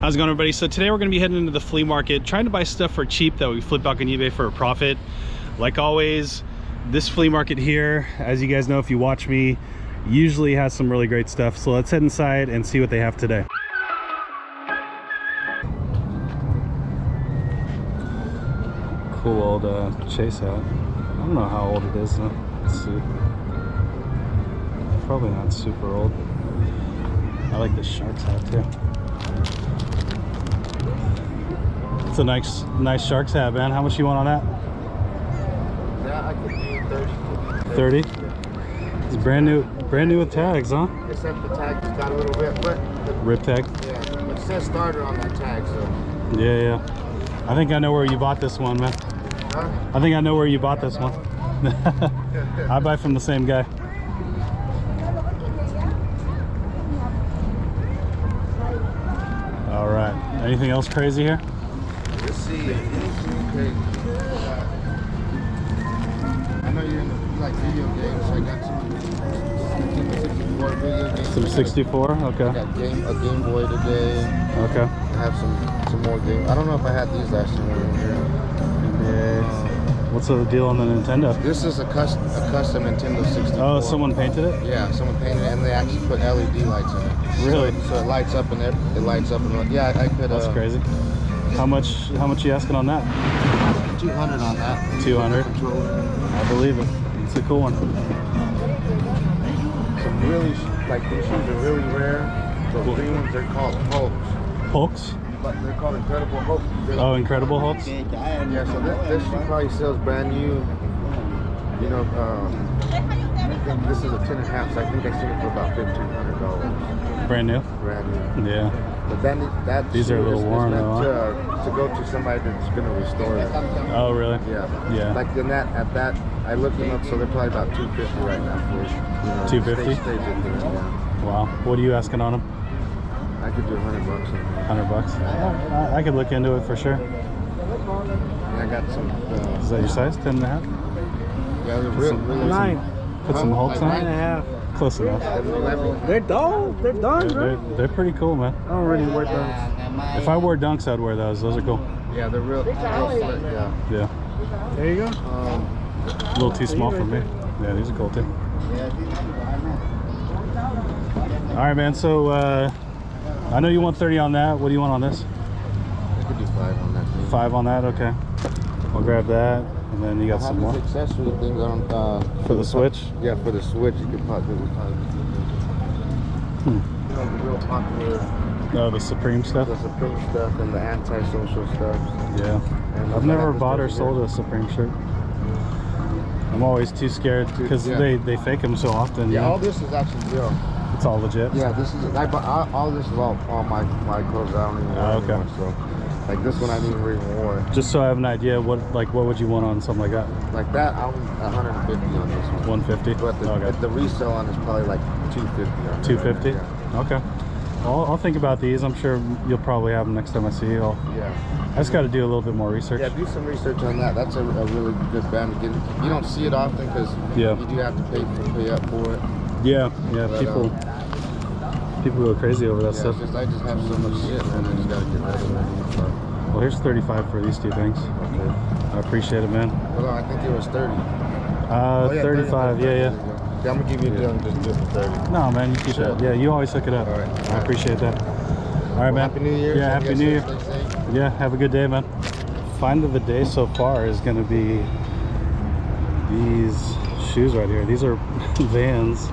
How's it going, everybody? So today we're going to be heading into the flea market, trying to buy stuff for cheap that we flip back on eBay for a profit. Like always, this flea market here, as you guys know if you watch me, usually has some really great stuff. So let's head inside and see what they have today. Cool old chase hat. I don't know how old it is though. Let's see. Probably not super old. I like this Sharks hat too. It's a nice Sharks hat, man. How much you want on that? Yeah, I could do 30. 30? Yeah. It's brand new with tags, huh? Except the tag just got a little bit wet. Rip tag? Yeah, but it says starter on that tag, so. Yeah. I think I know where you bought this one, man. Huh? I think I know where you bought this one. I buy from the same guy. All right. Anything else crazy here? Let's see. Okay. I know you're into like video games, so I got some 64 video games. Some 64? Okay. I got a Game Boy today. Okay. I have some more games. I don't know if I had these last year. Yeah. What's the deal on the Nintendo? This is a custom Nintendo 64. Oh, someone painted it? Yeah, someone painted it, and they actually put LED lights in it. Really? So it lights up and it lights up and yeah, I could. That's crazy. How much you asking on that? 200 on that. 200. I believe it. It's a cool one. Some really like these shoes are really rare. The green ones they're called Hulks. Hulks? But they're called Incredible Hulks. Oh, Incredible Hulks? Yeah. So this shoe probably sells brand new. You know, I think this is a 10 and a half, so I think I seen it for about $1,500. Brand new? Brand new. Yeah. But then that these are a little worn though. though. To go to somebody that's gonna restore it. Oh really? Yeah. Yeah. Like then I looked them up, so they're probably about $250 right now for it. You know, 250? Yeah. Wow. What are you asking on them? I could do $100 on that. $100? I could look into it for sure. And I got some. Is that your size? 10 and a half? Yeah, they're really 9. Put some Hulks on? 9 and a half. Close enough. They're done. They're done, bro. They're pretty cool, man. I don't really wear dunks. If I wore dunks, I'd wear those. Those are cool. Yeah, they're real slick. Yeah. Yeah. There you go. A little too small for me. Yeah, these are cool too. All right, man. So I know you want 30 on that. What do you want on this? I could do 5 on that thing. 5 on that. Okay. I'll grab that, and then you got some more accessory things on for the Switch. Yeah, for the Switch, you could probably. You know, the real popular. Oh, the Supreme stuff. The Supreme stuff and the anti-social stuff. Yeah. And I've never bought or sold a Supreme shirt. I'm always too scared because they fake them so often. Yeah, you know? all this is actually real. It's all legit. Yeah, this is all this is all my clothes. I don't even wear okay. anymore, so like this one I didn't even wear. Just so I have an idea, what would you want on something like that? Like that, I was 150 on this one. 150. But the resell on is probably like 250. On 250. Yeah. Okay. Well, I'll think about these. I'm sure you'll probably have them next time I see you. Yeah. I just got to do a little bit more research. Yeah, do some research on that. That's a really good band to get. You don't see it often because you do have to pay up for it. Yeah, but, people go crazy over that stuff. I just have so much shit, man. I just gotta get rid of it. So. Well, here's 35 for these two things. Okay. I appreciate it, man. Well, I think it was 30. 35. 30. Yeah. I'm gonna give you a deal and just do it for 30. No, man, you keep it. Yeah, you always hook it up. All right. I appreciate that. All right, man. Happy New Year. Yeah, Happy New Year. Yeah, have a good day, man. Find of the day so far is going to be these shoes right here. These are Vans,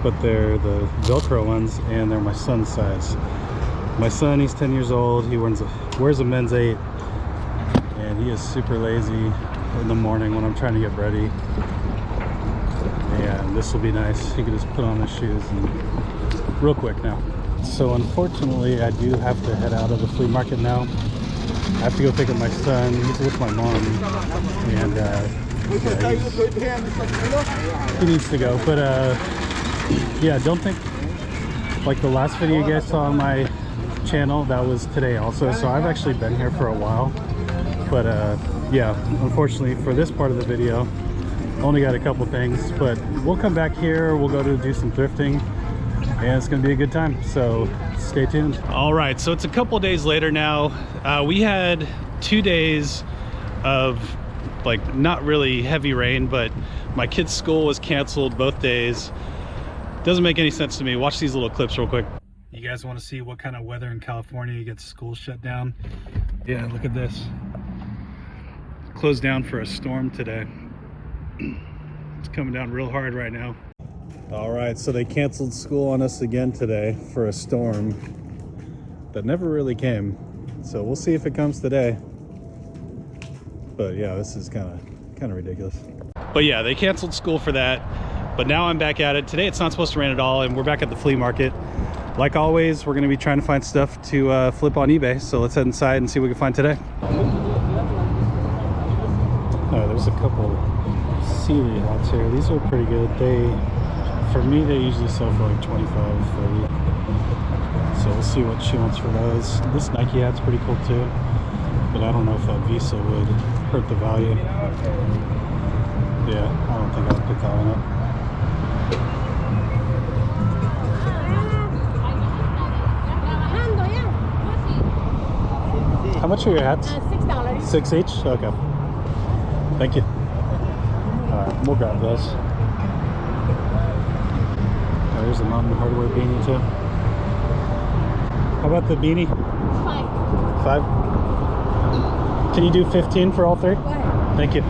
but they're the Velcro ones, and they're my son's size. My son, he's 10 years old. He wears a men's 8, and he is super lazy in the morning when I'm trying to get ready. And this will be nice. He can just put on his shoes and real quick now. So unfortunately, I do have to head out of the flea market now. I have to go pick up my son. He's with my mom, and he needs to go. But yeah, don't think like the last video you guys saw on my channel, that was today also. So I've actually been here for a while. But yeah, unfortunately for this part of the video, only got a couple things. But we'll come back here. We'll go to do some thrifting. and it's gonna be a good time, so stay tuned. All right, so it's a couple days later now. We had 2 days of like not really heavy rain, but my kids' school was canceled both days. Doesn't make any sense to me. Watch these little clips real quick. You guys want to see what kind of weather in California gets schools shut down? Yeah, look at this. Closed down for a storm today. It's coming down real hard right now. All right, so they canceled school on us again today for a storm that never really came. So we'll see if it comes today. But yeah, this is kind of ridiculous. But yeah, they canceled school for that. But now I'm back at it. Today it's not supposed to rain at all, and we're back at the flea market. Like always, we're gonna be trying to find stuff to flip on eBay. So let's head inside and see what we can find today. There's a couple Sealy hats here. These are pretty good. For me, they usually sell for like 25, 30. So we'll see what she wants for those. This Nike hat's pretty cool too, but I don't know if that Visa would hurt the value. Yeah, I don't think I'll pick that one up. How much are your hats? $6. 6 each? Okay. Thank you. Alright, we'll grab those. Oh, there's a Mountain Hardware beanie too. How about the beanie? 5. Can you do 15 for all 3? Go ahead. Thank you.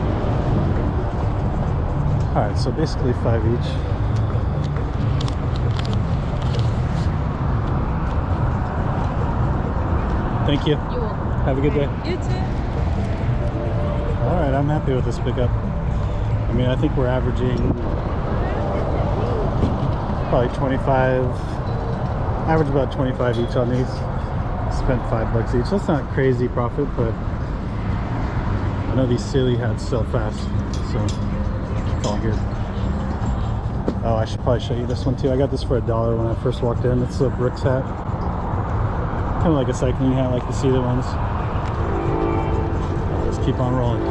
Alright, so basically 5 each. Thank you. You will. Have a good day. You too. Alright, I'm happy with this pickup. I mean, I think we're averaging probably 25, average about 25 each on these. Spent $5 each. That's not crazy profit, but I know these Sealy hats sell fast, so it's all good. Oh, I should probably show you this one too. I got this for $1 when I first walked in. It's a Brooks hat. Kind of like a cycling hat, like the Sealy ones. Let's keep on rolling.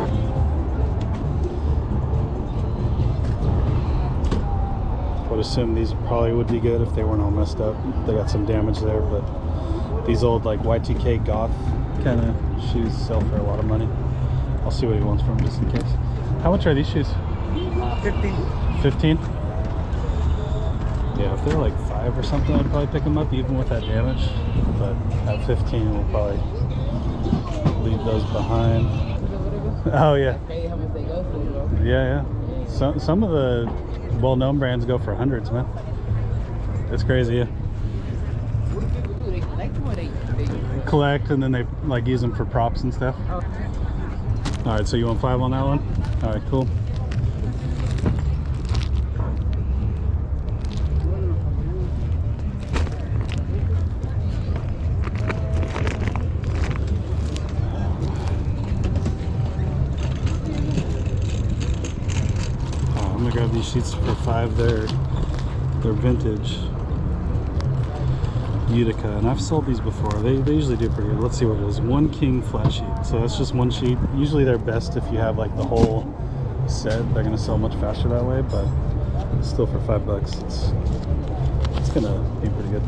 I would assume these probably would be good if they weren't all messed up. They got some damage there, but these old like Y2K goth kind of shoes sell for a lot of money. I'll see what he wants from them just in case. How much are these shoes? 15. 15? Yeah, if they're like 5 or something, I'd probably pick them up even with that damage. But at 15, we'll probably leave those behind. Oh yeah. Yeah. Some of the well-known brands go for hundreds, man. It's crazy, yeah. Collect, and then they like use them for props and stuff. All right, so you want 5 on that one? All right, cool. I'm gonna grab these sheets for 5. They're vintage Utica, and I've sold these before. They usually do pretty good. Let's see what it is. 1 king flat sheet. So that's just 1 sheet. Usually they're best if you have like the whole set. They're gonna sell much faster that way, but still for $5, it's gonna be pretty good.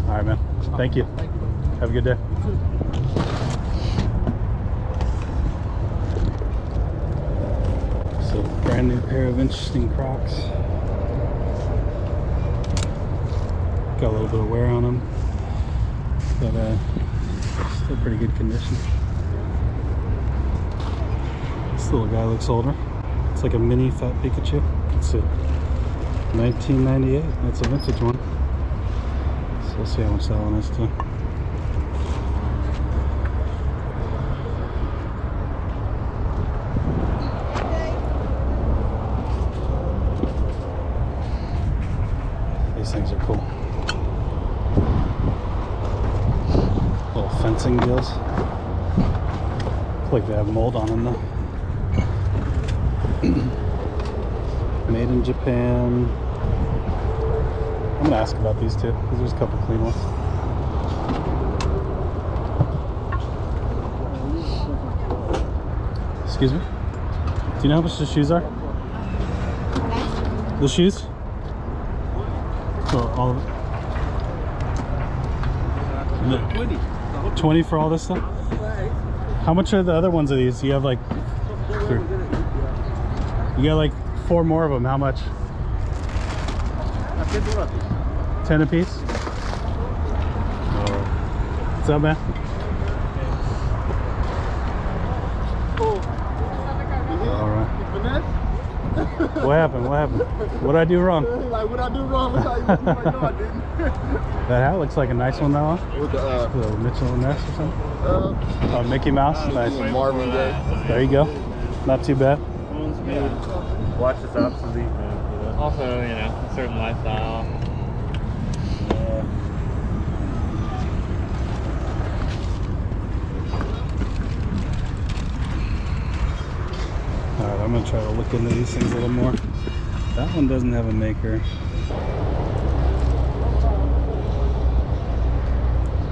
All right, man. Thank you. Have a good day. So brand new pair of interesting Crocs. Got a little bit of wear on them, but still pretty good condition. This little guy looks older. It's like a mini fat Pikachu. It's a 1998. That's a vintage one. So we'll see how much that one is too. These things are cool. Little fencing deals. Looks like they have mold on them though. Made in Japan. I'm gonna ask about these too, because there's a couple clean ones. Excuse me? Do you know how much the shoes are? The shoes? Well, All of it? 20 for all this stuff? How much are the other ones of these? You have like 3. You got like 4 more of them. How much? 10 a piece? What's up, man? All right. What happened? What happened? What did I do wrong? Like, what I do wrong? What I do? Like, no, I didn't. That hat looks like a nice one, though. With the The Mitchell and Ness or something? Oh, Mickey Mouse? Nice. Marvin Gaye. There you go. Not too bad. Watch this obsolete, man. Also, you know, a certain lifestyle. Alright, I'm gonna try to look into these things a little more. That one doesn't have a maker.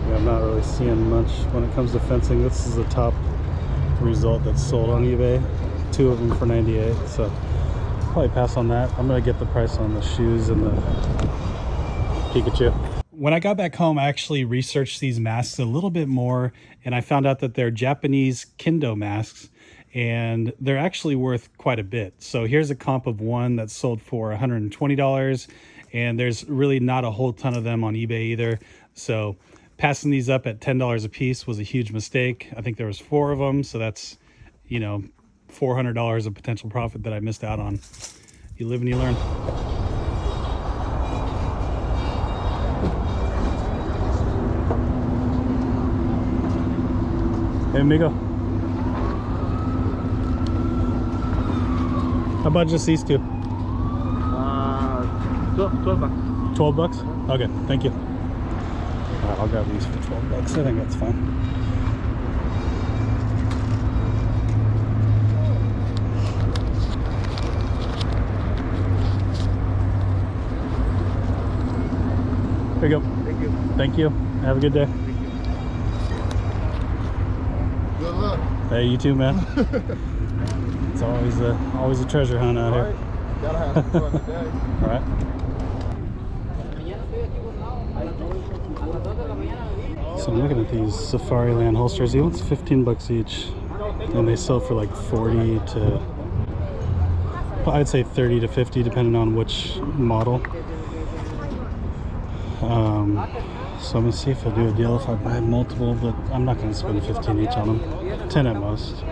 Yeah, I'm not really seeing much when it comes to fencing. This is the top result that's sold on eBay. 2 of them for 98, so probably pass on that. I'm gonna get the price on the shoes and the Pikachu. When I got back home, I actually researched these masks a little bit more, and I found out that they're Japanese kendo masks, and they're actually worth quite a bit. So here's a comp of one that's sold for $120, and there's really not a whole ton of them on eBay either. So passing these up at $10 a piece was a huge mistake. I think there was 4 of them, so that's, you know, $400 of potential profit that I missed out on. You live and you learn. Hey, amigo. How about just these 2? 12 bucks. 12 bucks? Okay, thank you. All right, I'll grab these for 12 bucks. I think that's fine. There you go. Thank you. Thank you. Have a good day. Good luck. Hey, you too, man. It's always a treasure hunt out here. Gotta have some fun today. All right. So I'm looking at these Safariland holsters. These ones 15 bucks each, and they sell for like 40 to, well, I'd say 30 to 50, depending on which model. So I'm gonna see if I do a deal if I buy multiple, but I'm not gonna spend 15 each on them. 10 at most.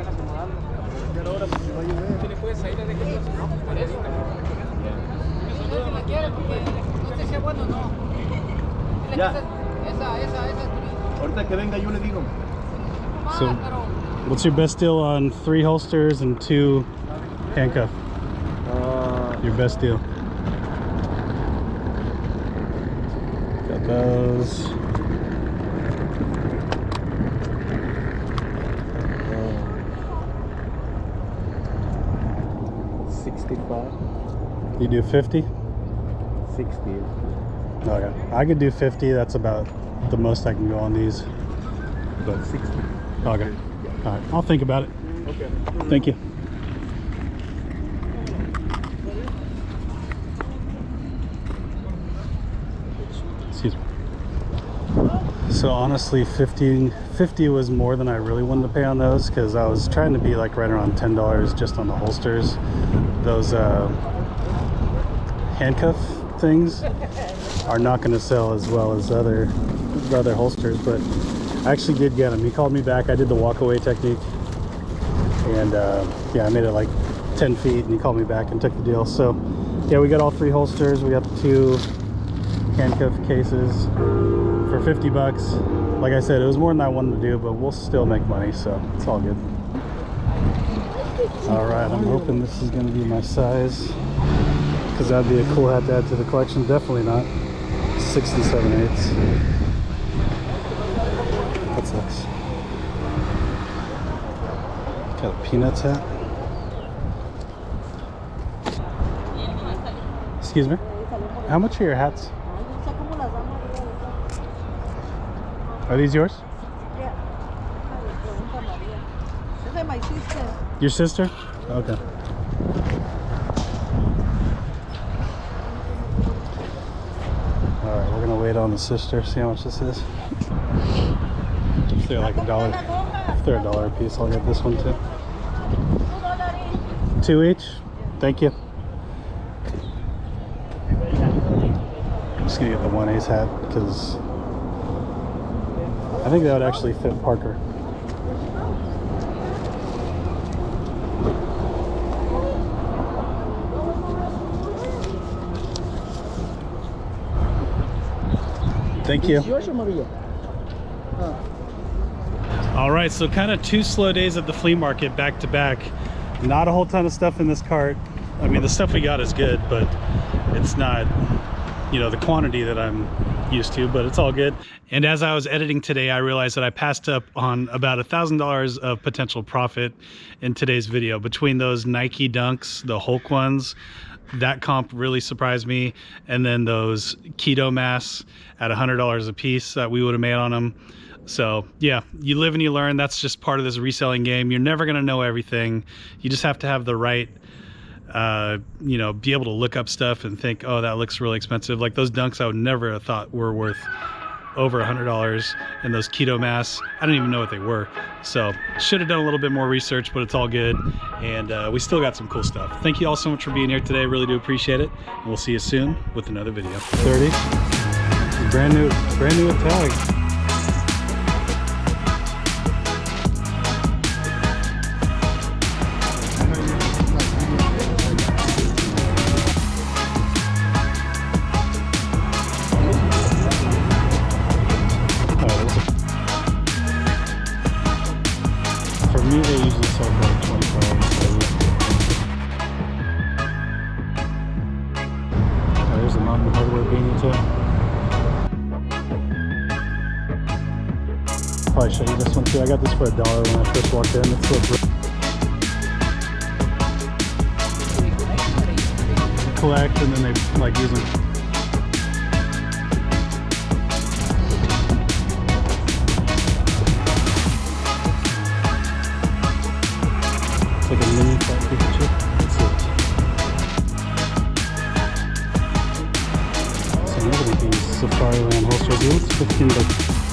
Ahorita que venga yo le digo. So what's your best deal on 3 holsters and 2 handcuff? Your best deal. Got those. You do 50? 60. Okay, I could do 50. That's about the most I can go on these. But 60. okay, all right. I'll think about it. Okay. Thank you. Excuse me. So honestly, 50 was more than I really wanted to pay on those, because I was trying to be like right around $10 just on the holsters. Those handcuff things are not going to sell as well as the other holsters, but I actually did get them. He called me back. I did the walk away technique, and yeah, I made it like 10 feet, and he called me back and took the deal. So yeah, we got all 3 holsters. We got the 2 handcuff cases for 50 bucks. Like I said, it was more than I wanted to do, but we'll still make money, so it's all good. All right, I'm hoping this is going to be my size, because that'd be a cool hat to add to the collection. Definitely not 6 7/8. That sucks. Got a Peanuts hat. Excuse me? How much are your hats? Are these yours? Yeah. This is my sister. Your sister? Okay. All right, we're gonna wait on the sister, see how much this is. If they're like $1, if they're $1 a piece, I'll get this one too. 2 each. Thank you. I'm just gonna get the 1A's hat because I think that would actually fit Parker. Thank you. All right, so kind of 2 slow days at the flea market back to back. Not a whole ton of stuff in this cart. I mean, the stuff we got is good, but it's not, you know, the quantity that I'm used to, but it's all good. And as I was editing today, I realized that I passed up on about $1,000 of potential profit in today's video. Between those Nike Dunks, the Hulk ones, that comp really surprised me, and then those keto masks at $100 a piece that we would have made on them. So yeah, you live and you learn. That's just part of this reselling game. You're never gonna know everything. You just have to have the right you know, be able to look up stuff and think, oh, that looks really expensive. Like those Dunks I would never have thought were worth over $100, and those keto masks, I don't even know what they were. So should have done a little bit more research, but it's all good. And we still got some cool stuff. Thank you all so much for being here today. Really do appreciate it. And we'll see you soon with another video. 30, brand new with tag. For me, they usually sell for like 25 and 30. Oh, there's a Mountain Hardware beanie too. Probably show you this one too. I got this for $1 when I first walked in. It's so collect, and then they like use them. Like a mini flat Pikachu. Let's see. So another these Safari Land holsters. It's $15.